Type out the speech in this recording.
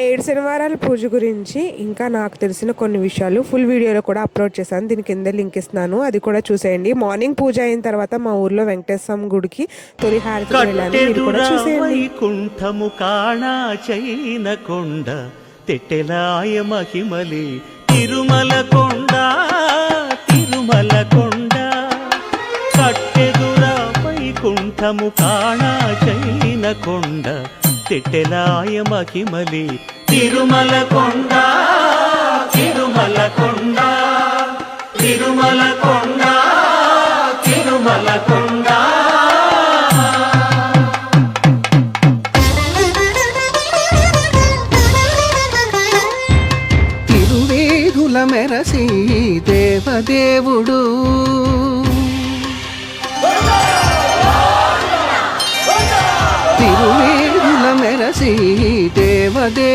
ఏడు శనివారాల పూజ గురించి ఇంకా నాకు తెలిసిన కొన్ని విషయాలు ఫుల్ వీడియోలో కూడా అప్లోడ్ చేశాను. దీని కింద లింక్ ఇస్తున్నాను, అది కూడా చూసేయండి. మార్నింగ్ పూజ అయిన తర్వాత మా ఊర్లో వెంకటేశ్వర గుడికి తొలి హారతి వెళ్ళాను, మీరు కూడా చూసేయండి. కుంఠము కాణా చైన కొండ తెట్టెలాయ మహిమలి తిరుమల కొండ తిరుమల కొండ కట్టెదురా వైకుంఠము కాణా చైన కొండ తెట్టెలాయ మహిమలి తిరుమల కొండ తిరుమల కొండ తిరుమల కొండ తిరుమల కొండ. తిరువేధుల మెరసి దేవదేవుడు తిరువేధుల మెరసి దేవదే